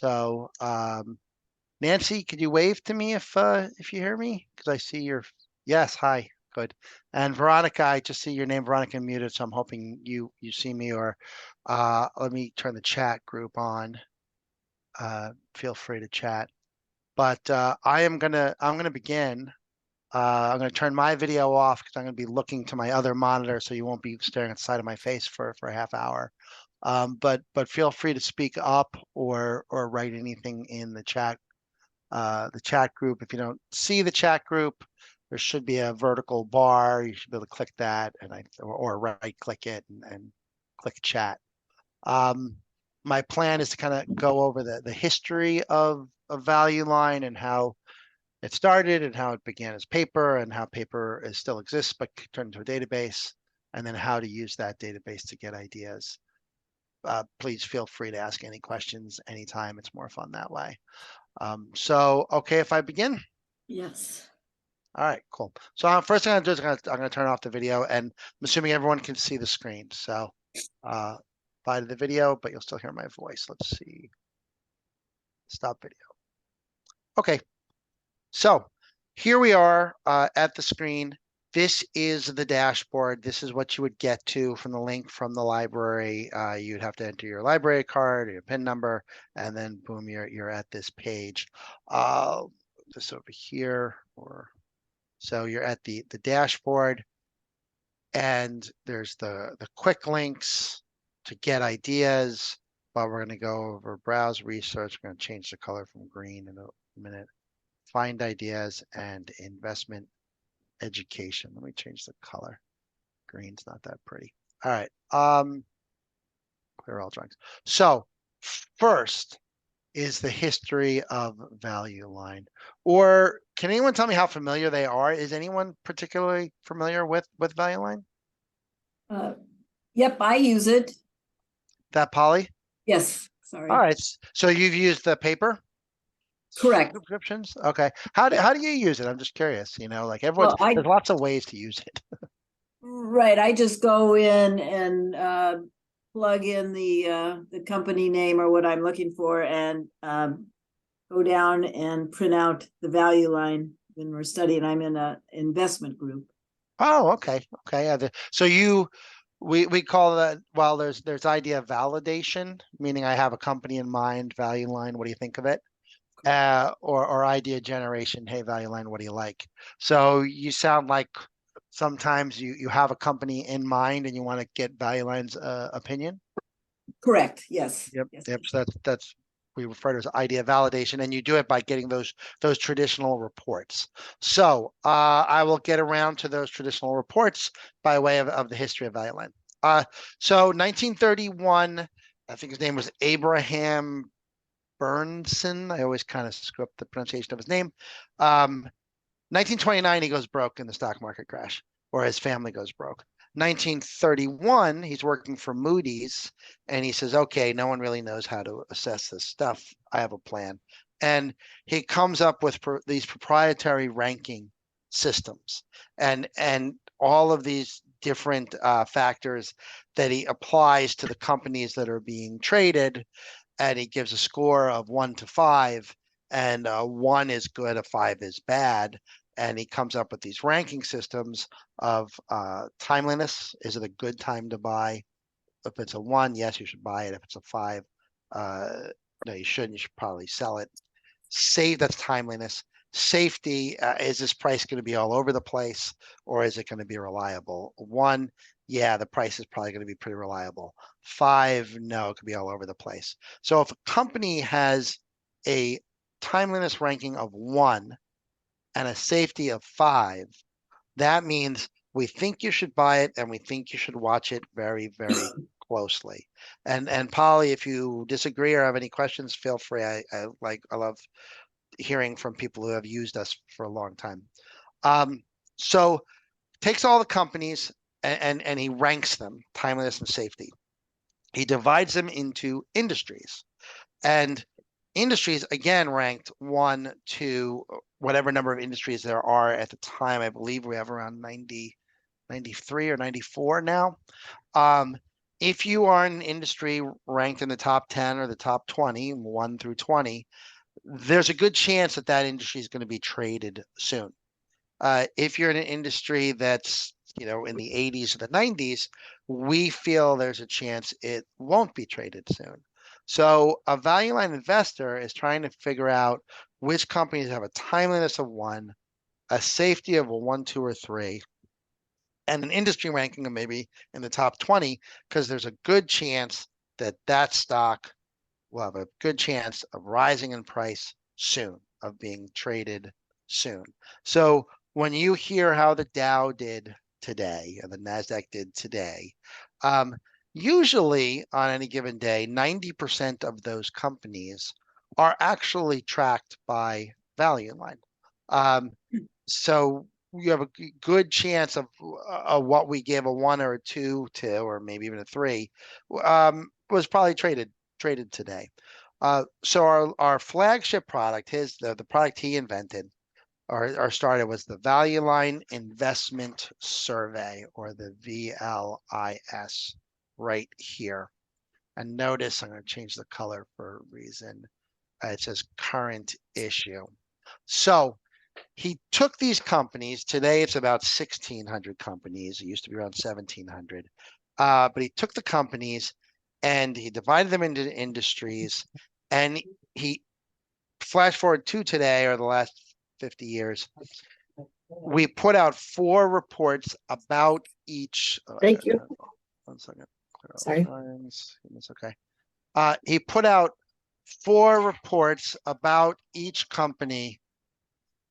So, Nancy, could you wave to me if you hear me? Because I see your yes, hi, good. And Veronica, I just see your name, Veronica, muted, so I'm hoping you see me. Or let me turn the chat group on. Feel free to chat. But I'm gonna begin. I'm gonna turn my video off because I'm gonna be looking to my other monitor, so you won't be staring at the side of my face for a half hour. But feel free to speak up or write anything in the chat group. If you don't see the chat group, there should be a vertical bar. You should be able to click that or right click it and click chat. My plan is to kind of go over the history of Value Line and how it started and how it began as paper and how paper still exists but turned into a database, and then how to use that database to get ideas. Please feel free to ask any questions anytime. It's more fun that way. So, okay, if I begin? Yes. All right, cool. So first thing I'm gonna do is I'm gonna turn off the video, and I'm assuming everyone can see the screen. So bye to the video, but you'll still hear my voice. Let's see. Stop video. Okay, so here we are at the screen. This is the dashboard. This is what you would get to from the link from the library. You'd have to enter your library card, your PIN number, and then boom, you're at this page. This over here, so you're at the dashboard, and there's the quick links to get ideas. But we're going to go over browse research. We're going to change the color from green in a minute. Find ideas and investment education. Let me change the color. Green's not that pretty. All right. Clear all drawings. So first is the history of Value Line. Or can anyone tell me how familiar they are? Is anyone particularly familiar with Value Line? Yep, I use it. That Polly? Yes, sorry. All right. So you've used the paper Correct. subscriptions? Okay. How do you use it? I'm just curious. Like everyone's, there's lots of ways to use it. Right. I just go in and plug in the company name or what I'm looking for, and go down and print out the value line when we're studying. I'm in an investment group. Oh, okay. Okay. Yeah, so we call that, well, there's idea validation, meaning I have a company in mind, Value Line, what do you think of it? Or idea generation, hey, Value Line, what do you like? So you sound like sometimes you have a company in mind and you want to get Value Line's opinion. Correct. Yes. Yep. Yes. Yep. So that's we refer to as idea validation, and you do it by getting those traditional reports. So I will get around to those traditional reports by way of the history of Value Line. So 1931, I think his name was Abraham Burnson. I always kind of screw up the pronunciation of his name. 1929, he goes broke in the stock market crash, or his family goes broke. 1931, he's working for Moody's, and he says, okay, no one really knows how to assess this stuff. I have a plan. And he comes up with these proprietary ranking systems and all of these different factors that he applies to the companies that are being traded. And he gives a score of 1 to 5, and 1 is good, a 5 is bad. And he comes up with these ranking systems of timeliness. Is it a good time to buy? If it's a 1, yes, you should buy it. If it's a 5, no, you shouldn't. You should probably sell it. That's timeliness. Safety, is this price going to be all over the place, or is it going to be reliable? 1, yeah, the price is probably going to be pretty reliable. 5, no, it could be all over the place. So if a company has a timeliness ranking of 1 and a safety of 5, that means we think you should buy it and we think you should watch it very, very closely. And Polly, if you disagree or have any questions, feel free. I love hearing from people who have used us for a long time. So takes all the companies and he ranks them, timeliness and safety. He divides them into industries, and industries again ranked 1 to whatever number of industries there are at the time. I believe we have around 93 or 94 now. If you are in an industry ranked in the top 10 or the top 20, 1 through 20, there's a good chance that that industry is going to be traded soon. If you're in an industry that's, in the 80s or the 90s, we feel there's a chance it won't be traded soon. So a value line investor is trying to figure out which companies have a timeliness of 1, a safety of a 1, 2, or 3, and an industry ranking of maybe in the top 20, because there's a good chance that that stock will have a good chance of rising in price soon, of being traded soon. So when you hear how the Dow did today, or the NASDAQ did today, usually on any given day, 90% of those companies are actually tracked by value line. So you have a good chance of what we give a 1 or a 2 to, or maybe even a 3, was probably traded today. So our flagship product, the product he invented or started, was the Value Line Investment Survey, or the VLIS, right here. And notice I'm going to change the color for a reason. It says current issue. So he took these companies. Today it's about 1,600 companies. It used to be around 1,700. But he took the companies and he divided them into industries, and he flash forward to today, or the last 50 years. We put out 4 reports about each. Thank you. 1 second. Sorry. It's okay. He put out 4 reports about each company,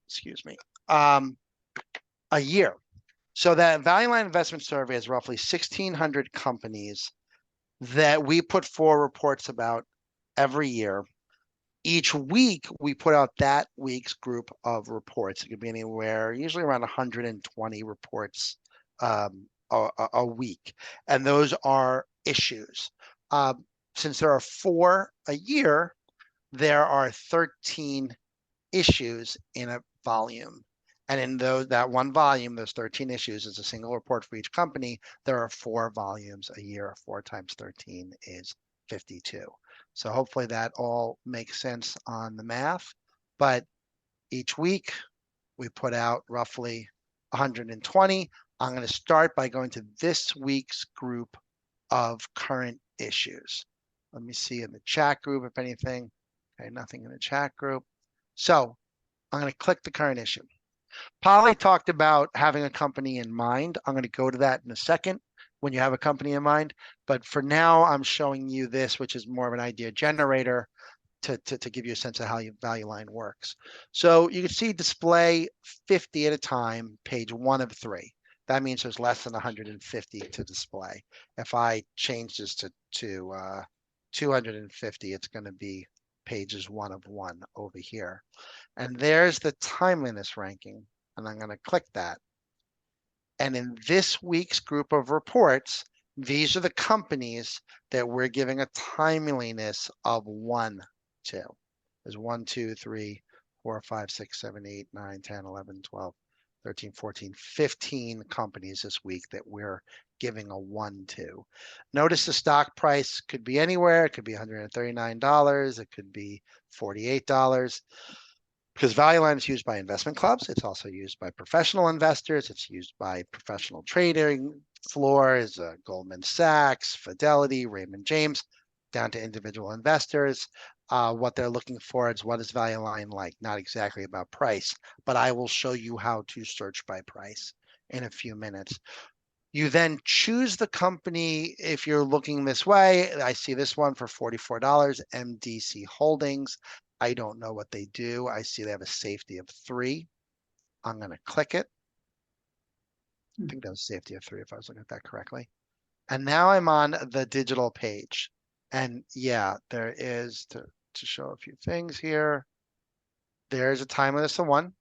excuse me, a year. So that Value Line Investment Survey is roughly 1,600 companies that we put 4 reports about every year. Each week, we put out that week's group of reports. It could be anywhere, usually around 120 reports a week. And those are issues. Since there are 4 a year, there are 13 issues in a volume. And in that one volume, those 13 issues is a single report for each company. There are 4 volumes a year. 4 times 13 is 52. So hopefully that all makes sense on the math. But each week we put out roughly 120. I'm going to start by going to this week's group of current issues. Let me see in the chat group if anything. Okay, nothing in the chat group. So I'm going to click the current issue. Polly talked about having a company in mind. I'm going to go to that in a second when you have a company in mind. But for now, I'm showing you this, which is more of an idea generator to give you a sense of how your value line works. So you can see display 50 at a time, page 1 of 3. That means there's less than 150 to display. If I change this to 250, it's going to be pages 1 of 1 over here. And there's the timeliness ranking. And I'm going to click that. And in this week's group of reports, these are the companies that we're giving a timeliness of 1 to. There's 1, 2, 3, 4, 5, 6, 7, 8, 9, 10, 11, 12, 13, 14, 15 companies this week that we're giving a 1 to. Notice the stock price could be anywhere. It could be $139. It could be $48. Because Value Line is used by investment clubs. It's also used by professional investors. It's used by professional trading floors, Goldman Sachs, Fidelity, Raymond James, down to individual investors. What they're looking for is, what is Value Line like? Not exactly about price, but I will show you how to search by price in a few minutes. You then choose the company if you're looking this way. I see this one for $44, MDC Holdings. I don't know what they do. I see they have a safety of 3. I'm going to click it. I think that was safety of 3 if I was looking at that correctly. And now I'm on the digital page. And yeah, there is, to show a few things here, there's a timeliness of 1,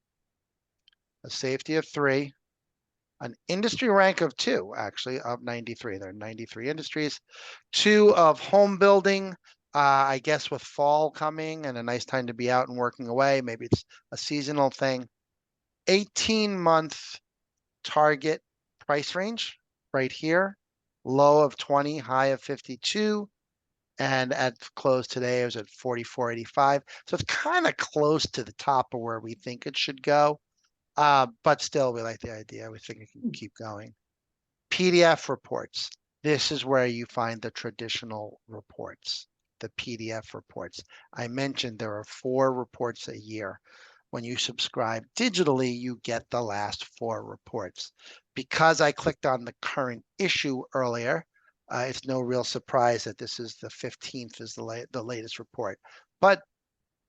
a safety of 3, an industry rank of 2, actually, of 93. There are 93 industries, 2 of home building. I guess with fall coming and a nice time to be out and working away, maybe it's a seasonal thing. 18-month target price range right here, low of 20, high of 52. And at close today, it was at 44.85. So it's kind of close to the top of where we think it should go. But still, we like the idea. We think it can keep going. PDF reports. This is where you find the traditional reports, the PDF reports. I mentioned there are 4 reports a year. When you subscribe digitally, you get the last 4 reports. Because I clicked on the current issue earlier, it's no real surprise that this is the 15th is the latest report. But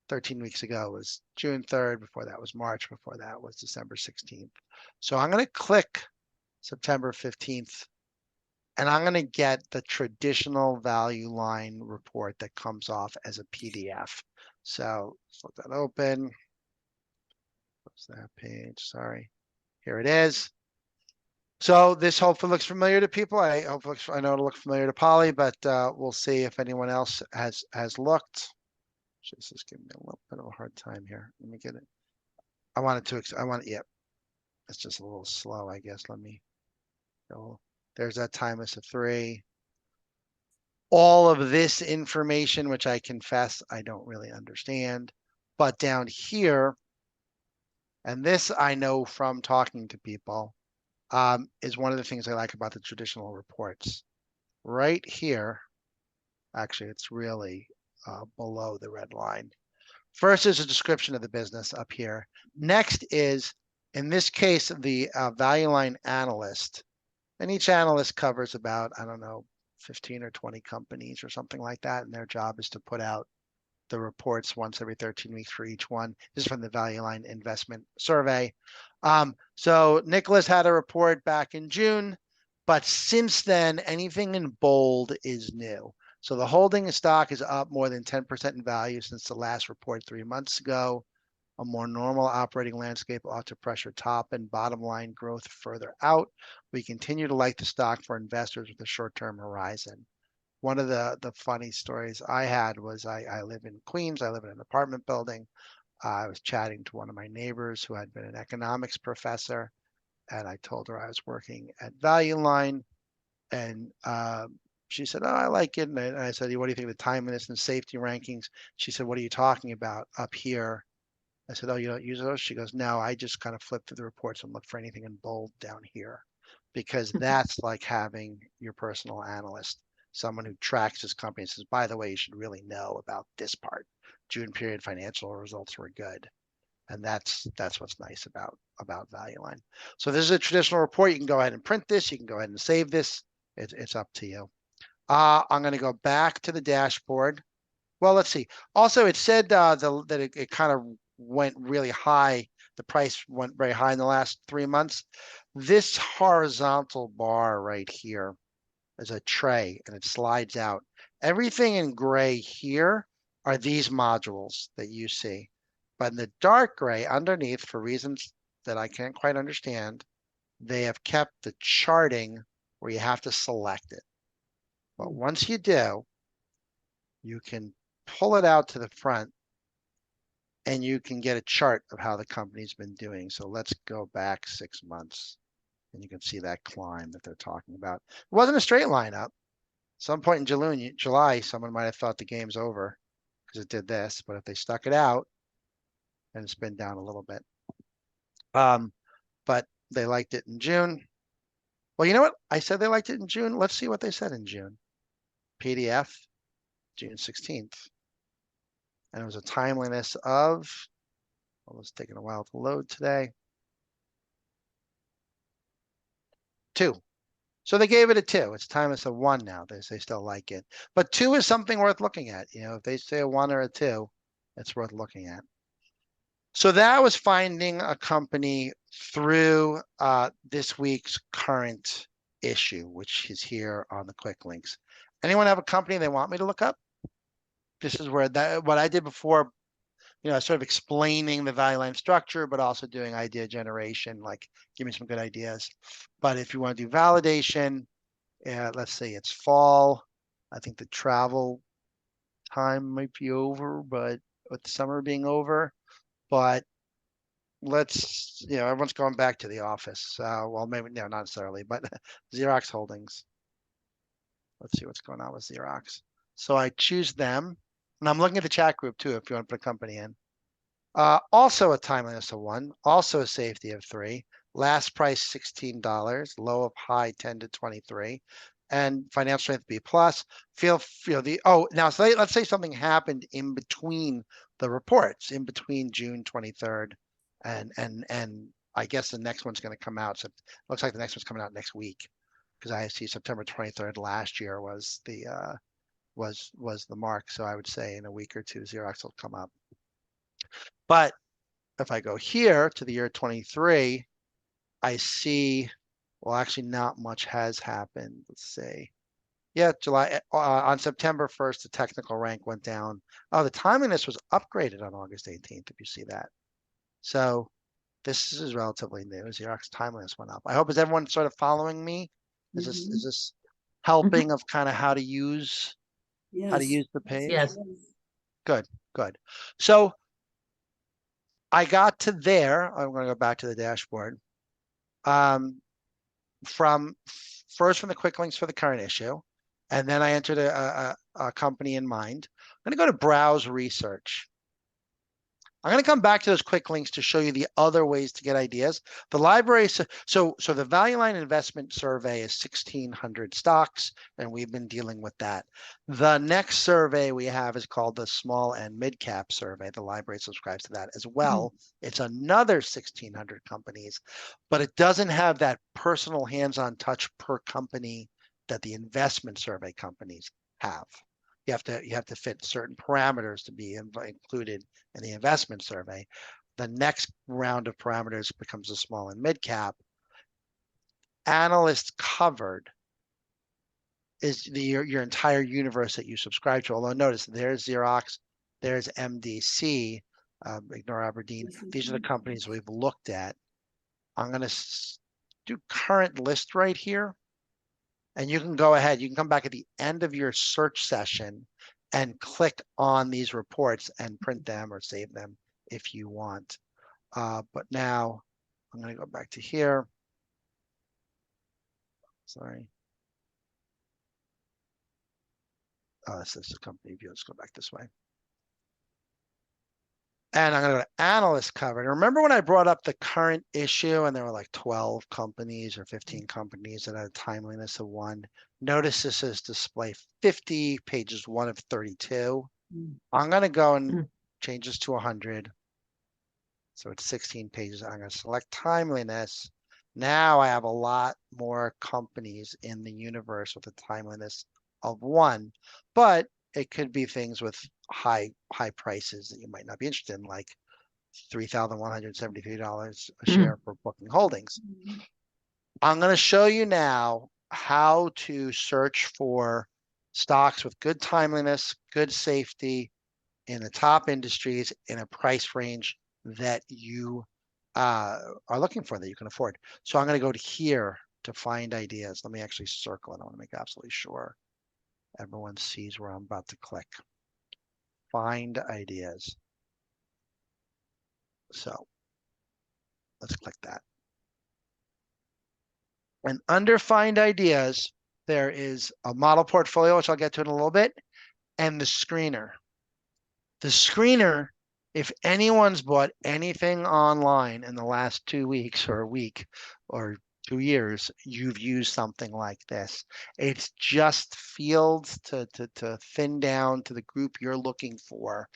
13 weeks ago was June 3rd. Before that was March. Before that was December 16th. So I'm going to click September 15th, and I'm going to get the traditional value line report that comes off as a PDF. So let's let that open. What's that page? Sorry. Here it is. So this hopefully looks familiar to people. I know it'll look familiar to Polly, but we'll see if anyone else has looked. This is giving me a little bit of a hard time here. Let me get it. Yeah. It's just a little slow, I guess. Let me go. There's that timeless of 3. All of this information, which I confess I don't really understand, but down here, and this I know from talking to people, is one of the things I like about the traditional reports. Right here, actually, it's really below the red line. First is a description of the business up here. Next is, in this case, the value line analyst. And each analyst covers about, I don't know, 15 or 20 companies or something like that. And their job is to put out the reports once every 13 weeks for each one. This is from the Value Line Investment Survey. So Nicholas had a report back in June, but since then, anything in bold is new. So the holding of stock is up more than 10% in value since the last report 3 months ago. A more normal operating landscape ought to pressure top and bottom line growth further out. We continue to like the stock for investors with a short-term horizon. One of the funny stories I had was I live in Queens. I live in an apartment building. I was chatting to one of my neighbors who had been an economics professor, and I told her I was working at Value Line, and she said, "Oh, I like it." And I said, "What do you think of the timeliness and safety rankings?" She said, "What are you talking about up here?" I said, "Oh, you don't use those?" She goes, "No, I just kind of flip through the reports and look for anything in bold down here," because that's like having your personal analyst, someone who tracks his company and says, "By the way, you should really know about this part. June period financial results were good." And that's what's nice about Value Line. So this is a traditional report. You can go ahead and print this. You can go ahead and save this. It's up to you. I'm going to go back to the dashboard. Well, let's see. Also, it said that it kind of went really high. The price went very high in the last 3 months. This horizontal bar right here is a tray, and it slides out. Everything in gray here are these modules that you see. But in the dark gray underneath, for reasons that I can't quite understand, they have kept the charting where you have to select it. But once you do, you can pull it out to the front and you can get a chart of how the company's been doing. So let's go back 6 months and you can see that climb that they're talking about. It wasn't a straight line up. Some point in July, someone might have thought the game's over because it did this, but if they stuck it out, then it's been down a little bit. But they liked it in June. Well, you know what? I said they liked it in June. Let's see what they said in June. PDF, June 16th. And it was a timeliness of, well, it's taking a while to load today. 2. So they gave it a 2. It's timeless of 1 now. They still like it. But 2 is something worth looking at. You know, if they say a 1 or a 2, it's worth looking at. So that was finding a company through this week's current issue, which is here on the quick links. Anyone have a company they want me to look up? This is where what I did before, you know, sort of explaining the value line structure, but also doing idea generation, like give me some good ideas. But if you want to do validation, let's see, it's fall. I think the travel time might be over, but with the summer being over, but let's, you know, everyone's going back to the office. Well, maybe, no, not necessarily, but Xerox Holdings. Let's see what's going on with Xerox. So I choose them, and I'm looking at the chat group too, if you want to put a company in. Also a timeliness of 1, also a safety of 3, last price $16, low of high 10 to 23, and financial strength B plus. Now so let's say something happened in between the reports, in between June 23rd and I guess the next one's going to come out. So it looks like the next one's coming out next week, because I see September 23rd last year was the mark. So I would say in a week or two, Xerox will come up. But if I go here to the year 23, I see, well, actually not much has happened. Let's see. Yeah, on September 1st, the technical rank went down. Oh, the timeliness was upgraded on August 18th, if you see that. So this is relatively new. Xerox timeliness went up. I hope, is everyone sort of following me? Is this helping of kind of how to use the page? Yes. Good. So I got to there. I'm going to go back to the dashboard. From the quick links for the current issue, and then I entered a company in mind. I'm going to go to browse research. I'm going to come back to those quick links to show you the other ways to get ideas. The library, so the Value Line Investment Survey is 1,600 stocks, and we've been dealing with that. The next survey we have is called the Small and Mid Cap Survey. The library subscribes to that as well. It's another 1,600 companies, but it doesn't have that personal hands-on touch per company that the investment survey companies have. You have to fit certain parameters to be included in the investment survey. The next round of parameters becomes a small and mid cap. Analysts covered is your entire universe that you subscribe to. Although notice there's Xerox, there's MDC, ignore Aberdeen. These are the companies we've looked at. I'm going to do current list right here. And you can go ahead, you can come back at the end of your search session and click on these reports and print them or save them if you want. But now I'm going to go back to here. Sorry. Oh, this is the company view. Let's go back this way. And I'm going to go to analyst covered. And remember when I brought up the current issue and there were like 12 companies or 15 companies that had a timeliness of 1? Notice this is display 50, pages 1 of 32. I'm going to go and change this to 100. So it's 16 pages. I'm going to select timeliness. Now I have a lot more companies in the universe with a timeliness of 1, but it could be things with high prices that you might not be interested in, like $3,173 a share for Booking Holdings. I'm going to show you now how to search for stocks with good timeliness, good safety in the top industries in a price range that you are looking for, that you can afford. So I'm going to go to here to find ideas. Let me actually circle it. I want to make absolutely sure everyone sees where I'm about to click. Find ideas. So let's click that. And under find ideas, there is a model portfolio, which I'll get to in a little bit, and the screener. The screener, if anyone's bought anything online in the last 2 weeks or a week or 2 years, you've used something like this. It's just fields to thin down to the group you're looking for.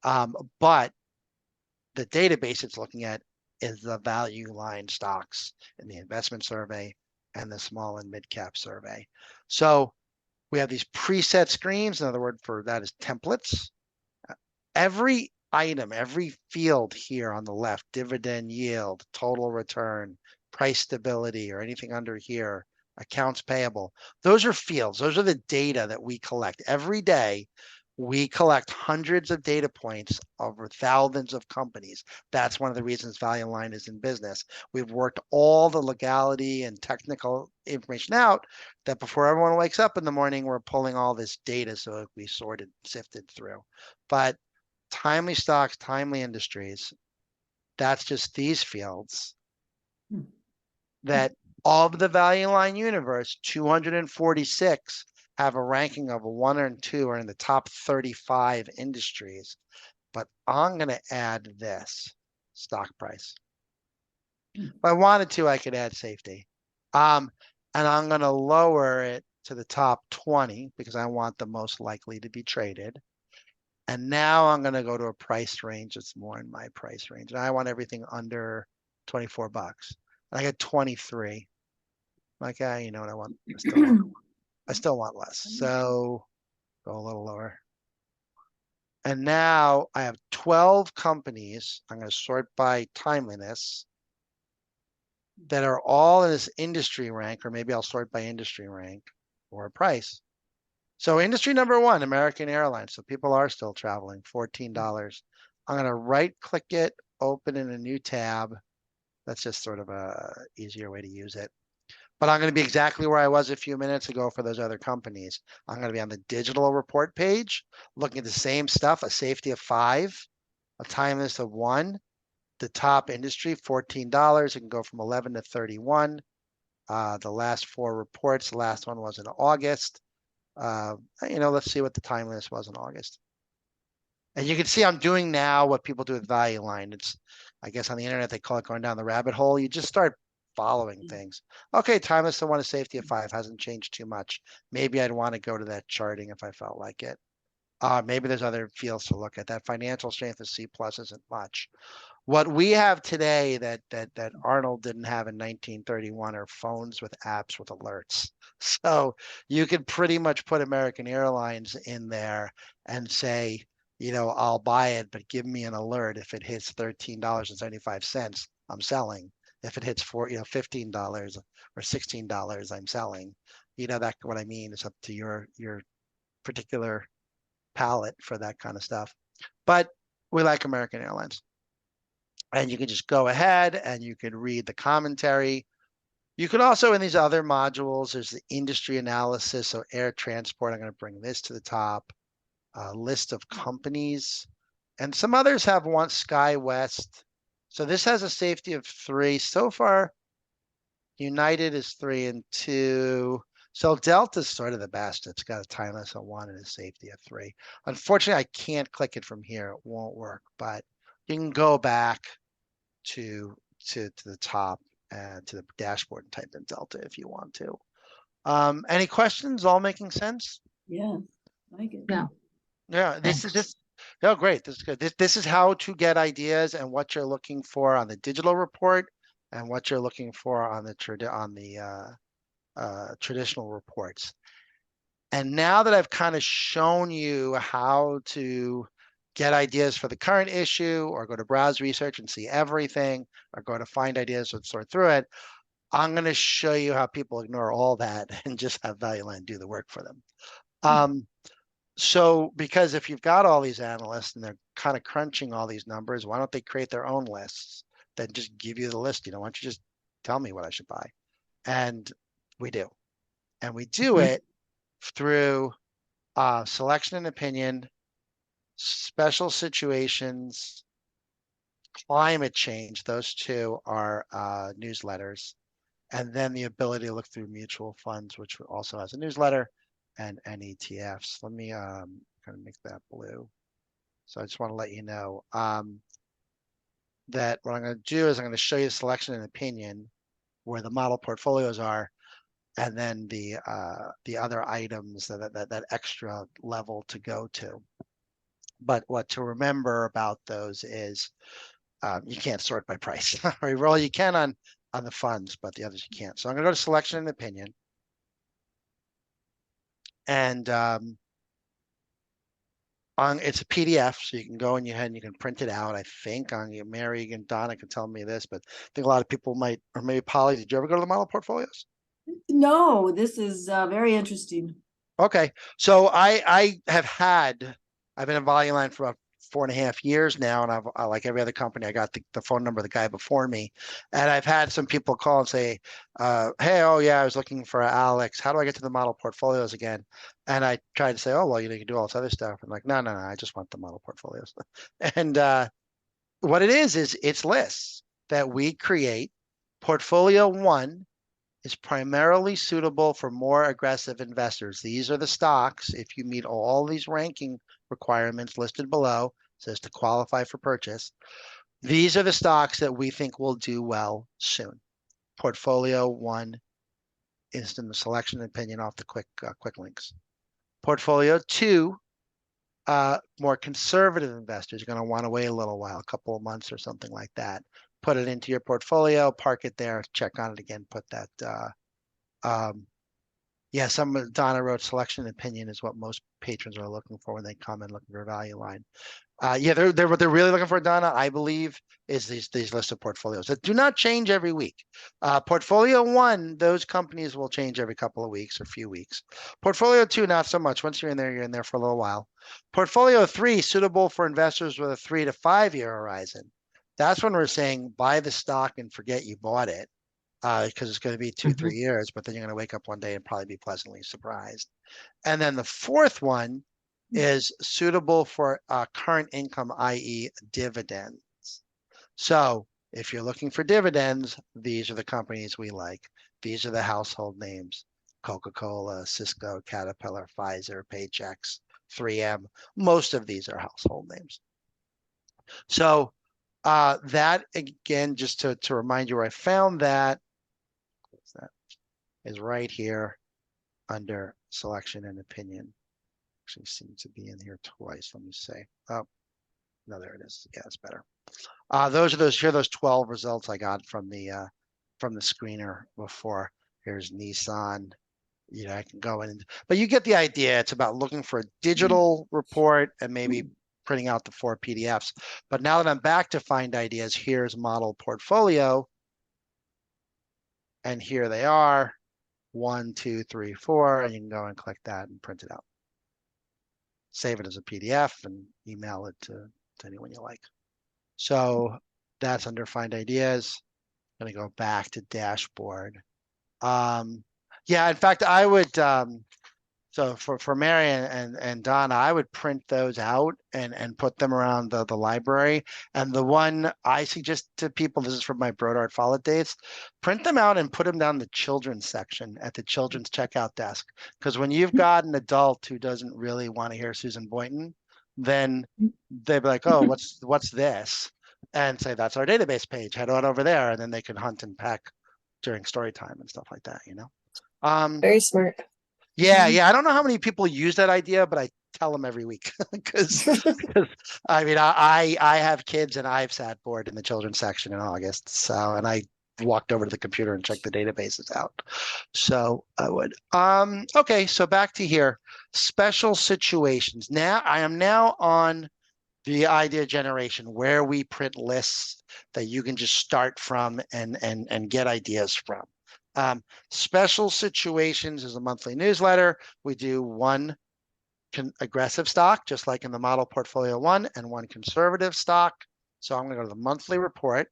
But the database it's looking at is the value line stocks in the investment survey and the small and mid cap survey. So we have these preset screens. Another word for that is templates. Every item, every field here on the left, dividend yield, total return, price stability, or anything under here, accounts payable, those are fields. Those are the data that we collect. Every day, we collect hundreds of data points over thousands of companies. That's one of the reasons Value Line is in business. We've worked all the legality and technical information out that before everyone wakes up in the morning, we're pulling all this data so it we sorted, sifted through. But timely stocks, timely industries, that's just these fields that of the Value Line universe, 246 have a ranking of 1 and 2 are in the top 35 industries, but I'm going to add this stock price. If I wanted to, I could add safety. And I'm going to lower it to the top 20 because I want the most likely to be traded. And now I'm going to go to a price range that's more in my price range. And I want everything under 24 bucks. And I get 23. Like, you know what I want? I still want less. So go a little lower. And now I have 12 companies. I'm going to sort by timeliness that are all in this industry rank, or maybe I'll sort by industry rank or price. So industry number 1, American Airlines. So people are still traveling, $14. I'm going to right click it, open in a new tab. That's just sort of a easier way to use it. But I'm going to be exactly where I was a few minutes ago for those other companies. I'm going to be on the digital report page, looking at the same stuff, a safety of 5, a timeliness of 1, the top industry, $14. It can go from 11 to 31. The last 4 reports, the last one was in August. Let's see what the timeliness was in August. And you can see I'm doing now what people do with Value Line. It's, I guess on the internet, they call it going down the rabbit hole. You just start following things. Okay, timeless to 1, a safety of 5, hasn't changed too much. Maybe I'd want to go to that charting if I felt like it. Maybe there's other fields to look at. That financial strength of C+ isn't much. What we have today that Arnold didn't have in 1931 are phones with apps with alerts. So you could pretty much put American Airlines in there and say, I'll buy it, but give me an alert if it hits $13.75, I'm selling. If it hits $15 or $16, I'm selling. That's what I mean. It's up to your particular palette for that kind of stuff. But we like American Airlines. And you can just go ahead and you could read the commentary. You could also, in these other modules, there's the industry analysis. So air transport, I'm going to bring this to the top. List of companies. And some others have one, SkyWest. So this has a safety of 3. So far, United is 3 and 2. So Delta's sort of the best. It's got a timeless of 1 and a safety of 3. Unfortunately, I can't click it from here. It won't work, but you can go back to the top and to the dashboard and type in Delta if you want to. Any questions? All making sense? Yeah, I get it. Yeah. Yeah, this is just, oh, great. This is good. This is how to get ideas and what you're looking for on the digital report and what you're looking for on the traditional reports. And now that I've kind of shown you how to get ideas for the current issue, or go to browse research and see everything, or go to find ideas and sort through it, I'm going to show you how people ignore all that and just have Value Line do the work for them. So because if you've got all these analysts and they're kind of crunching all these numbers, why don't they create their own lists that just give you the list? Why don't you just tell me what I should buy? And we do. And we do it through selection and opinion, special situations, climate change. Those 2 are newsletters. And then the ability to look through mutual funds, which also has a newsletter, and ETFs. Let me kind of make that blue. So I just want to let you know that what I'm going to do is I'm going to show you the selection and opinion where the model portfolios are, and then the other items that extra level to go to. But what to remember about those is you can't sort by price. Well, you can on the funds, but the others you can't. So I'm going to go to selection and opinion. And it's a PDF, so you can go and you can print it out. I think Mary and Donna can tell me this, but I think a lot of people might, or maybe Polly, did you ever go to the model portfolios? No, this is very interesting. Okay, so I've been in Value Line for about 4.5 years now, and I like every other company, I got the phone number of the guy before me, and I've had some people call and say, hey, oh yeah, I was looking for Alex. How do I get to the model portfolios again? And I tried to say, oh, well, you can do all this other stuff. I'm like, no, I just want the model portfolios. And what it is it's lists that we create. Portfolio 1 is primarily suitable for more aggressive investors. These are the stocks, if you meet all these ranking requirements listed below, says to qualify for purchase. These are the stocks that we think will do well soon. Portfolio 1 is in the selection opinion off the quick links. Portfolio 2, more conservative investors are going to want to wait a little while, a couple of months or something like that. Put it into your portfolio, park it there, check on it again, put that. Yeah, Donna wrote selection opinion is what most patrons are looking for when they come in looking for a value line. Yeah, they're what they're really looking for, Donna, I believe, is these list of portfolios that do not change every week. Portfolio 1, those companies will change every couple of weeks or few weeks. Portfolio 2, not so much. Once you're in there for a little while. Portfolio 3, suitable for investors with a 3 to 5 year horizon. That's when we're saying buy the stock and forget you bought it, because it's going to be 2-3 years, but then you're going to wake up one day and probably be pleasantly surprised. And then the fourth one is suitable for current income, i.e. dividends. So if you're looking for dividends, these are the companies we like. These are the household names: Coca-Cola, Cisco, Caterpillar, Pfizer, Paychex, 3M. Most of these are household names. So that, again, just to remind you where I found that is right here under selection and opinion. Actually seems to be in here twice. Let me say. Oh, no, there it is. Yeah, it's better. Here are those 12 results I got from the screener before. Here's Nissan. You know, I can go in, but you get the idea. It's about looking for a digital report and maybe printing out the 4 PDFs. But now that I'm back to find ideas, here's model portfolio. And here they are. 1, 2, 3, 4, and you can go and click that and print it out. Save it as a PDF and email it to anyone you like. So that's under Find Ideas. I'm going to go back to Dashboard. Yeah, in fact, I would, so for Mary and Donna, I would print those out and put them around the library. And the one I suggest to people, this is from my Brodart Follett days, print them out and put them down the children's section at the children's checkout desk. Because when you've got an adult who doesn't really want to hear Susan Boynton, then they'd be like, oh, what's this? And say, that's our database page, head on over there. And then they can hunt and peck during story time and stuff like that, you know? Very smart. Yeah, I don't know how many people use that idea, but I tell them every week because I mean, I have kids and I've sat bored in the children's section in August. So, and I walked over to the computer and checked the databases out. So I would. Okay, so back to here. Special situations. Now I am now on the idea generation where we print lists that you can just start from and get ideas from. Special situations is a monthly newsletter. We do one aggressive stock, just like in the model portfolio 1, and one conservative stock. So I'm going to go to the monthly report,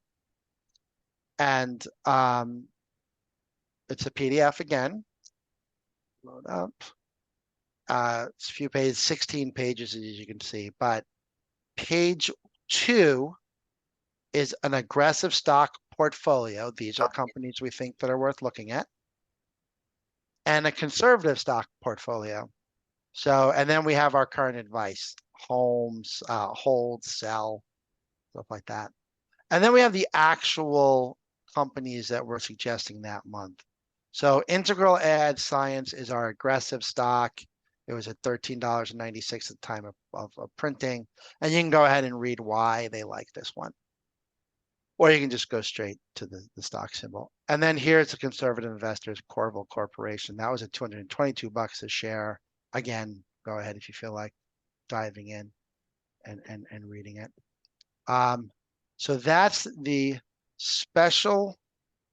and it's a PDF again. Load up. It's a few pages, 16 pages, as you can see. But page 2 is an aggressive stock portfolio. These are companies we think that are worth looking at. And a conservative stock portfolio. So, and then we have our current advice: homes, hold, sell, stuff like that. And then we have the actual companies that we're suggesting that month. So Integral Ad Science is our aggressive stock. It was at $13.96 at the time of printing. And you can go ahead and read why they like this one. Or you can just go straight to the stock symbol. And then here's the conservative investors, Corville Corporation. That was at $222 a share. Again, go ahead if you feel like diving in and reading it. So that's the special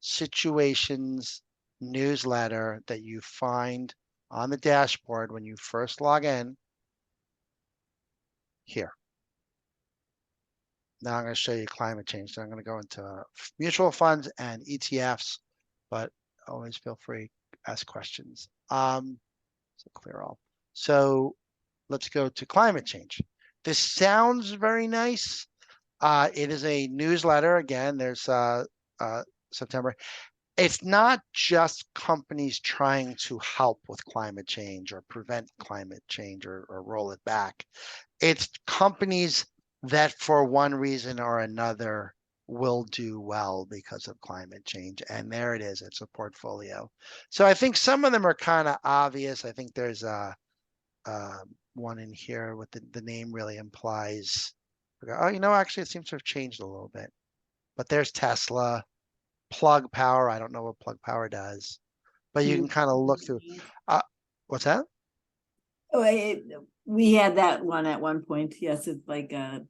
situations newsletter that you find on the dashboard when you first log in here. Now I'm going to show you climate change. So I'm going to go into mutual funds and ETFs, but always feel free to ask questions. So clear all. So let's go to climate change. This sounds very nice. It is a newsletter. Again, there's September. it's not just companies trying to help with climate change or prevent climate change or roll it back. It's companies that for one reason or another will do well because of climate change. And there it is, it's a portfolio. So I think some of them are kind of obvious. I think there's one in here with the name really implies, oh, actually it seems to have changed a little bit. But there's Tesla, Plug Power. I don't know what Plug Power does, but you can kind of look through. What's that? Oh, we had that one at one point. Yes, it's like a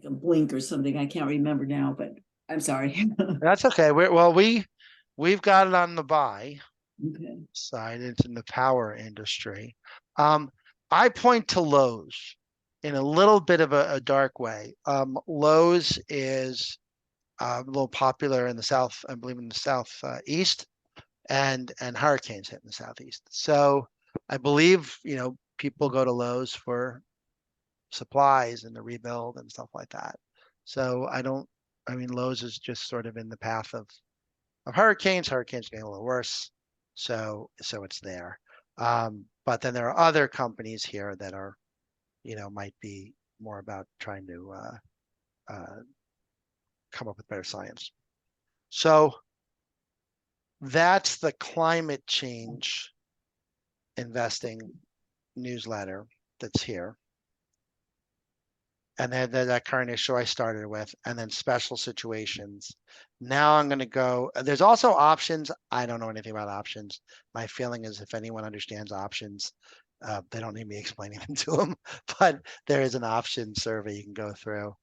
blink or something. I can't remember now, but I'm sorry. That's okay. We've got it on the buy Okay. side. It's in the power industry. I point to Lowe's in a little bit of a dark way. Lowe's is a little popular in the South, I believe in the Southeast, and hurricanes hit in the Southeast. So I believe, people go to Lowe's for supplies and the rebuild and stuff like that. So Lowe's is just sort of in the path of hurricanes. Hurricanes getting a little worse. So it's there. But then there are other companies here that are, might be more about trying to come up with better science. So that's the climate change investing newsletter that's here. And then that current issue I started with, and then special situations. Now I'm going to go, there's also options. I don't know anything about options. My feeling is if anyone understands options, they don't need me explaining them to them, but there is an option survey you can go through.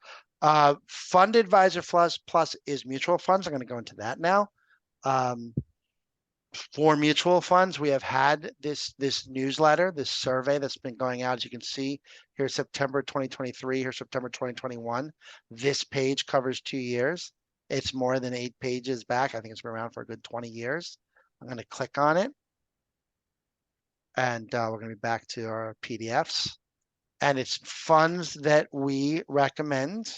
Fund Advisor Plus is mutual funds. I'm going to go into that now. For mutual funds, we have had this newsletter, this survey that's been going out. As you can see, here's September 2023, here's September 2021. This page covers 2 years. It's more than 8 pages back. I think it's been around for a good 20 years. I'm going to click on it. And we're going to be back to our PDFs. And it's funds that we recommend.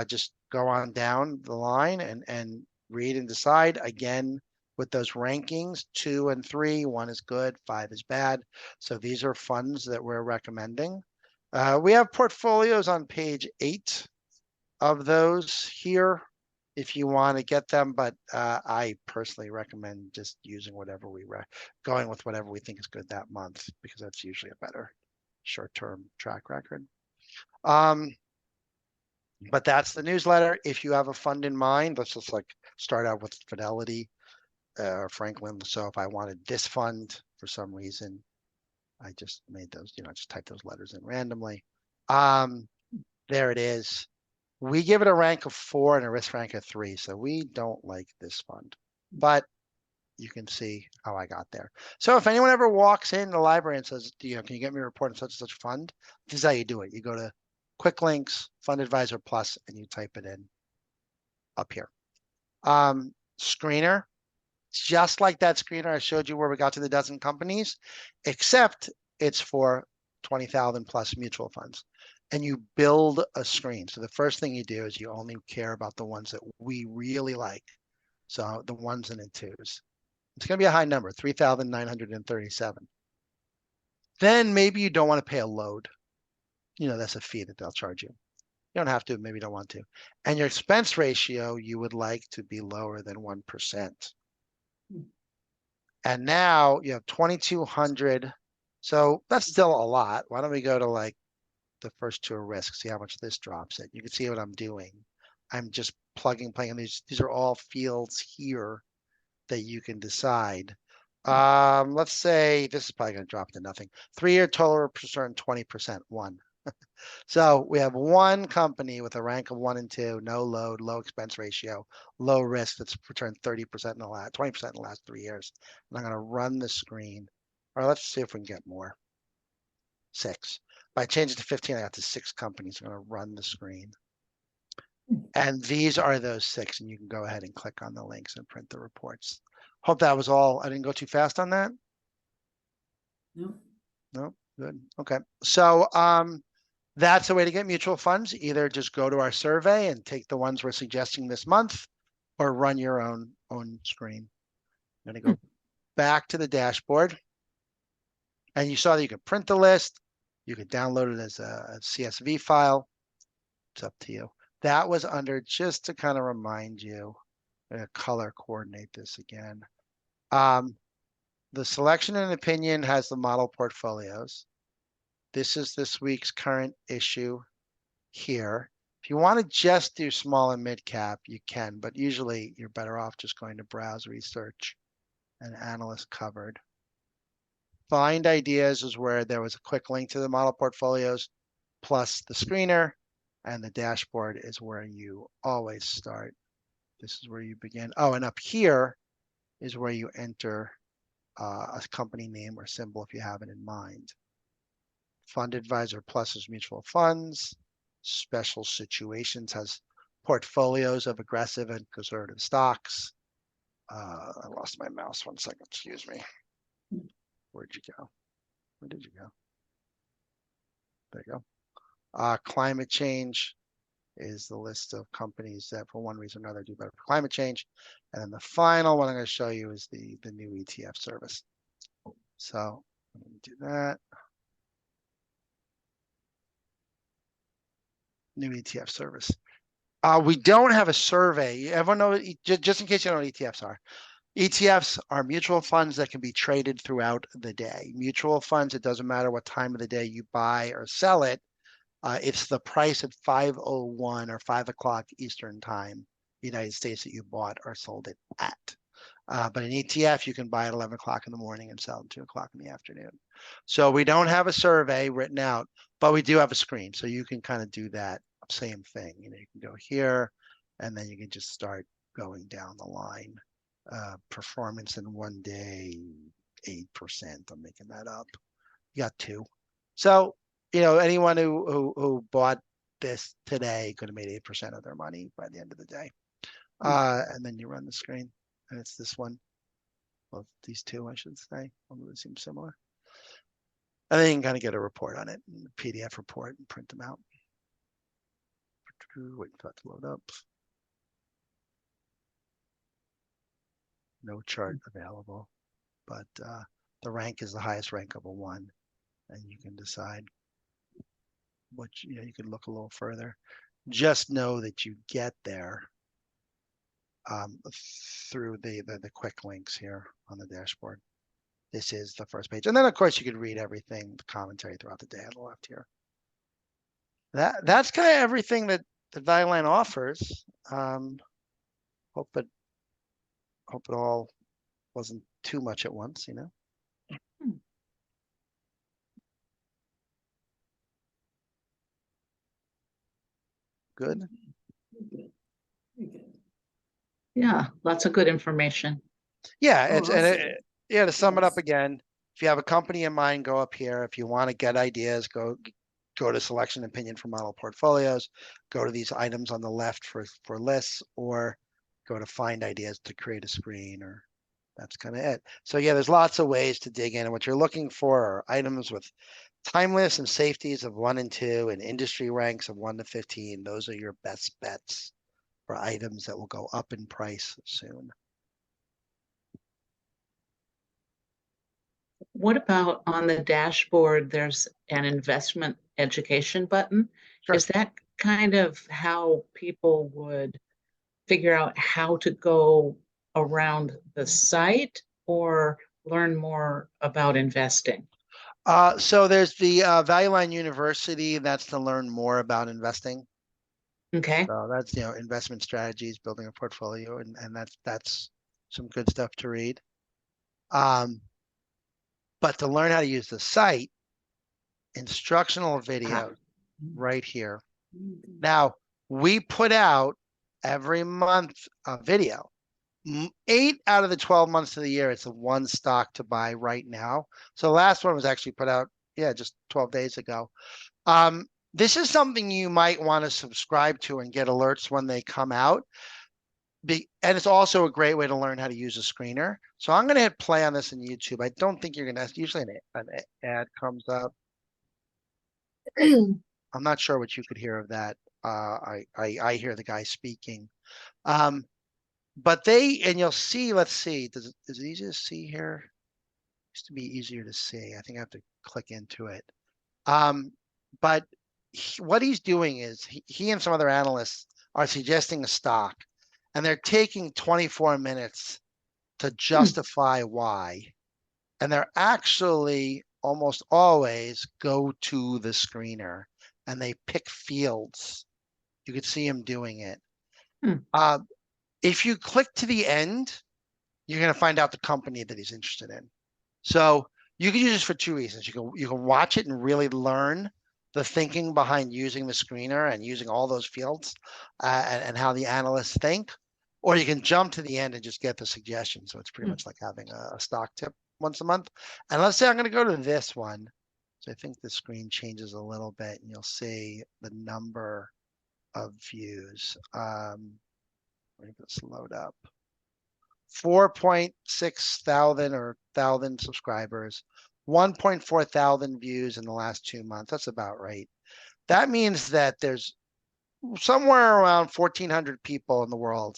Just go on down the line and read and decide. Again, with those rankings, 2 and 3, 1 is good, 5 is bad. So these are funds that we're recommending. We have portfolios on page 8 of those here if you want to get them, but I personally recommend just using whatever going with whatever we think is good that month, because that's usually a better short-term track record. But that's the newsletter. If you have a fund in mind, let's just start out with Fidelity or Franklin. So if I wanted this fund for some reason, I just made those, just type those letters in randomly. There it is. We give it a rank of 4 and a risk rank of 3. So we don't like this fund, but you can see how I got there. So if anyone ever walks in the library and says, can you get me a report on such and such fund? This is how you do it. You go to Quick Links, Fund Advisor Plus, and you type it in up here. Screener, just like that screener I showed you where we got to the dozen companies, except it's for 20,000 plus mutual funds. And you build a screen. So the first thing you do is you only care about the ones that we really like. So the 1s and the 2s. It's going to be a high number, 3,937. Then maybe you don't want to pay a load. That's a fee that they'll charge you. You don't have to, maybe you don't want to. And your expense ratio, you would like to be lower than 1%. And now you have 2,200. So that's still a lot. Why don't we go to the first 2 are risk, see how much this drops it. You can see what I'm doing. I'm just playing. These are all fields here that you can decide. Let's say this is probably going to drop to nothing. 3-year total return 20%, 1. So we have one company with a rank of 1 and 2, no load, low expense ratio, low risk that's returned 30% in the last 20% in the last 3 years. And I'm going to run the screen. Or let's see if we can get more. 6. If I change it to 15, I got to 6 companies. I'm going to run the screen. And these are those 6, and you can go ahead and click on the links and print the reports. Hope that was all. I didn't go too fast on that. No. No, good. Okay. So that's a way to get mutual funds. Either just go to our survey and take the ones we're suggesting this month, or run your own screen. I'm going to go back to the dashboard. And you saw that you could print the list. You could download it as a CSV file. It's up to you. That was under, just to kind of remind you, color coordinate this again. The selection and opinion has the model portfolios. This is this week's current issue here. If you want to just do small and mid cap, you can, but usually you're better off just going to browse research and analyst covered. Find ideas is where there was a quick link to the model portfolios plus the screener, and the dashboard is where you always start. This is where you begin. Oh, and up here is where you enter a company name or symbol if you have it in mind. Fund Advisor Plus is mutual funds. Special Situations has portfolios of aggressive and conservative stocks. I lost my mouse, 1 second, excuse me. Where'd you go? Where did you go? There you go. Climate change is the list of companies that for one reason or another do better for climate change. And then the final one I'm going to show you is the new ETF service. So let me do that. New ETF service. We don't have a survey. Everyone know, just in case you don't know what ETFs are. ETFs are mutual funds that can be traded throughout the day. Mutual funds, it doesn't matter what time of the day you buy or sell it. It's the price at 5:01 or 5 o'clock Eastern time, United States, that you bought or sold it at. But an ETF, you can buy at 11 o'clock in the morning and sell at 2 o'clock in the afternoon. So we don't have a survey written out, but we do have a screen. So you can kind of do that same thing. You know, you can go here and then you can just start going down the line. Performance in one day, 8%. I'm making that up. You got 2. So, you know, anyone who bought this today could have made 8% of their money by the end of the day. And then you run the screen, and it's this one. Well, these 2, I should say. Although they seem similar. And then you can kind of get a report on it, a PDF report, and print them out. Wait for that to load up. No chart available, but the rank is the highest rank of a 1, and you can decide what, you know, you can look a little further. Just know that you get there through the quick links here on the dashboard. This is the first page, and then of course you can read everything, the commentary throughout the day on the left here. That's kind of everything that Value Line offers. Hope it all wasn't too much at once, you know. Good. Yeah, lots of good information. Yeah, Oh, it's awesome. yeah, to sum it up Yes. again, if you have a company in mind, go up here. If you want to get ideas, go to selection opinion for model portfolios, go to these items on the left for lists, or go to find ideas to create a screen, or that's kind of it. So yeah, there's lots of ways to dig in, and what you're looking for are items with timeless and safeties of 1 and 2 and industry ranks of 1 to 15. Those are your best bets for items that will go up in price soon. What about on the dashboard, there's an investment education button? Sure. Is that kind of how people would figure out how to go around the site or learn more about investing? So there's the Value Line University. That's to learn more about investing. Okay. So that's, you know, investment strategies, building a portfolio, and that's some good stuff to read. But to learn how to use the site, instructional video right here. Now, we put out every month a video. 8 out of the 12 months of the year, it's the one stock to buy right now. So the last one was actually put out, yeah, just 12 days ago. This is something you might want to subscribe to and get alerts when they come out. And it's also a great way to learn how to use a screener. So I'm going to hit play on this in YouTube. I don't think you're going to, usually an ad comes up. I'm not sure what you could hear of that. I hear the guy speaking. But and you'll see, let's see, is it easy to see here? Used to be easier to see. I think I have to click into it. But what he's doing is he and some other analysts are suggesting a stock, and they're taking 24 minutes to justify why. And they're actually almost always go to the screener and they pick fields. You could see him doing it. If you click to the end, you're going to find out the company that he's interested in. So you can use this for two reasons. You can watch it and really learn the thinking behind using the screener and using all those fields and how the analysts think, or you can jump to the end and just get the suggestion. So it's pretty much like having a stock tip once a month. And let's say I'm going to go to this one. So I think the screen changes a little bit and you'll see the number of views. Let me just load up. 4.6 thousand or 1,000 subscribers, 1.4 thousand views in the last 2 months. That's about right. That means that there's somewhere around 1,400 people in the world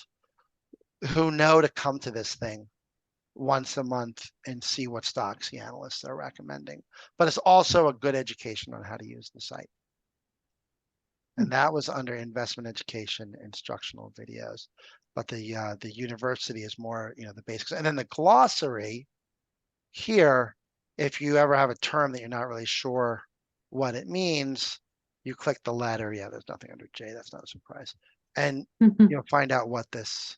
who know to come to this thing once a month and see what stocks the analysts are recommending. But it's also a good education on how to use the site. And that was under investment education, instructional videos. But the university is more, the basics. And then the glossary here, if you ever have a term that you're not really sure what it means, you click the letter. Yeah, there's nothing under J. That's not a surprise. And you'll find out what this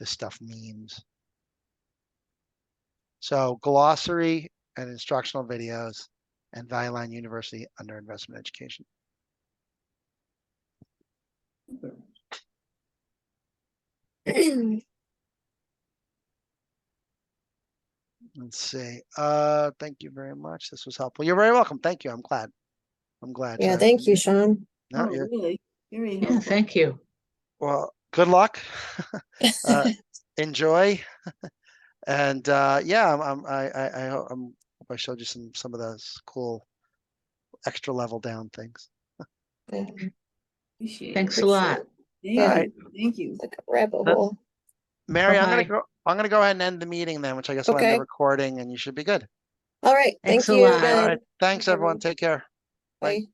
stuff means. So glossary and instructional videos and Value Line University under investment education. Let's see. Thank you very much. This was helpful. You're very welcome. Thank you. I'm glad. Yeah, thank you, Sean. No, Oh, really? Very Yeah, helpful. thank you. well, good luck. Enjoy. And yeah, I hope I showed you some of those cool extra level down things. Yeah, Appreciate Thanks it. a lot. Thank All you. right. Thank you. like a rabbit hole. Mary, Bye-bye. I'm gonna go ahead and end the meeting then, which I guess will end the Okay. recording, and you should be good. All right. Thanks Thank a you lot. All again. right. Thanks, everyone. Take care. Bye. Bye.